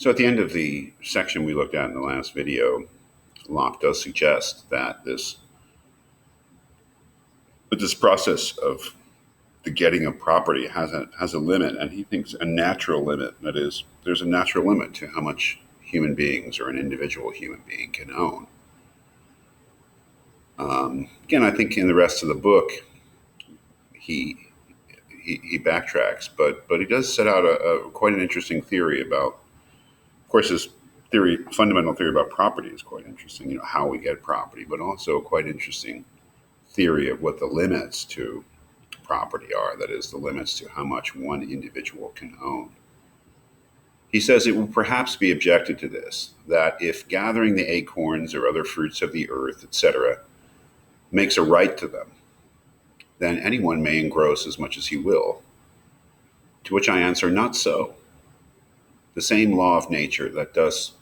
So at the end of the section we looked at in the last video, Locke does suggest that this process of the getting of property has a limit, and he thinks a natural limit. That is, there's a natural limit to how much human beings or an individual human being can own. Again, I think in the rest of the book, he he backtracks, but he does set out a quite an interesting theory about. Of course, his fundamental theory about property is quite interesting. How we get property, but also a quite interesting theory of what the limits to property are. That is, the limits to how much one individual can own. He says it will perhaps be objected to this, that if gathering the acorns or other fruits of the earth, etc., makes a right to them, then anyone may engross as much as he will. To which I answer, not so. The same law of nature that does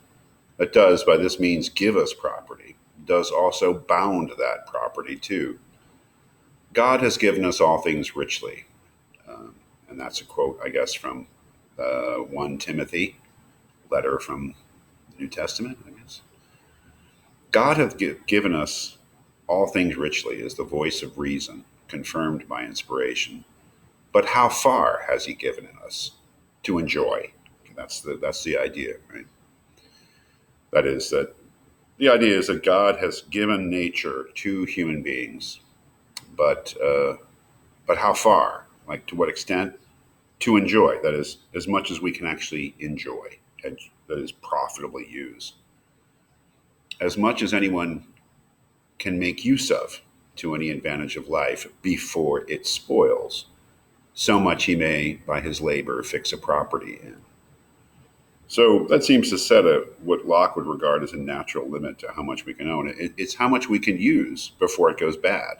by this means give us property, does also bound that property too. God has given us all things richly. And that's a quote, I guess, from 1 Timothy, letter from the New Testament, I guess. God hath given us all things richly is the voice of reason, confirmed by inspiration. But how far has he given us to enjoy? That's the idea, right? That is that the idea is that God has given nature to human beings, but how far? Like, to what extent? To enjoy. That is, as much as we can actually enjoy, and that is profitably use. As much as anyone can make use of to any advantage of life before it spoils, so much he may, by his labor, fix a property in. So that seems to set what Locke would regard as a natural limit to how much we can own. It's how much we can use before it goes bad.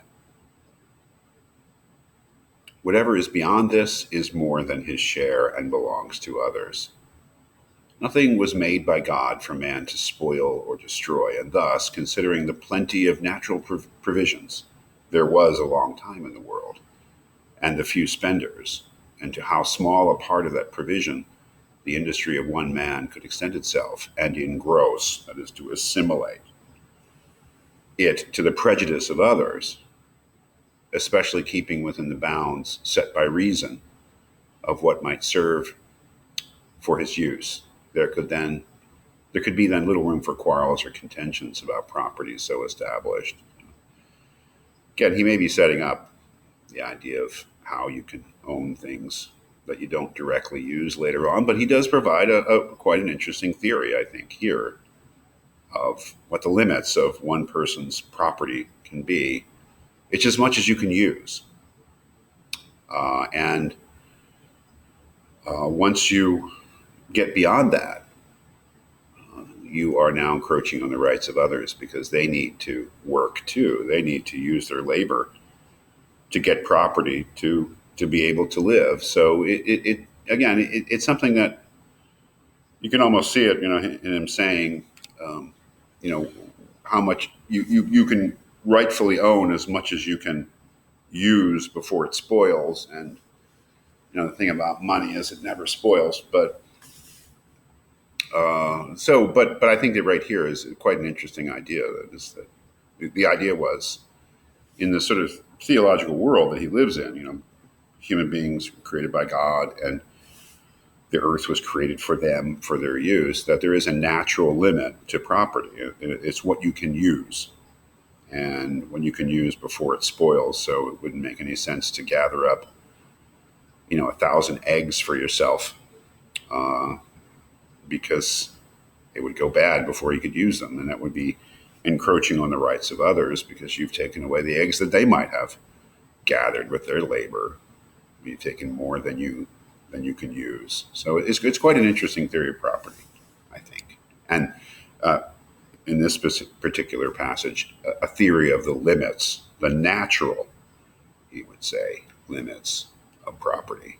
Whatever is beyond this is more than his share and belongs to others. Nothing was made by God for man to spoil or destroy, and thus, considering the plenty of natural provisions there was a long time in the world, and the few spenders, and to how small a part of that provision the industry of one man could extend itself and engross, that is, to assimilate it to the prejudice of others, especially keeping within the bounds set by reason of what might serve for his use. There could be then little room for quarrels or contentions about properties so established. Again, he may be setting up the idea of how you can own things that you don't directly use later on, but he does provide quite an interesting theory, I think, here of what the limits of one person's property can be. It's as much as you can use. And once you get beyond that, you are now encroaching on the rights of others because they need to work too. They need to use their labor to get property to be able to live. So it's something that you can almost see it, in him saying, how much you can rightfully own as much as you can use before it spoils. And the thing about money is it never spoils. But but I think that right here is quite an interesting idea. That is that the idea was, in the sort of theological world that he lives in, human beings were created by God, and the earth was created for them, for their use, that there is a natural limit to property. It's what you can use, and when you can use before it spoils. So it wouldn't make any sense to gather up, 1,000 eggs for yourself, because it would go bad before you could use them, and that would be encroaching on the rights of others because you've taken away the eggs that they might have gathered with their labor. You've taken more than you can use. So it's quite an interesting theory of property, I think. And in this particular passage, a theory of the limits, the natural, he would say, limits of property.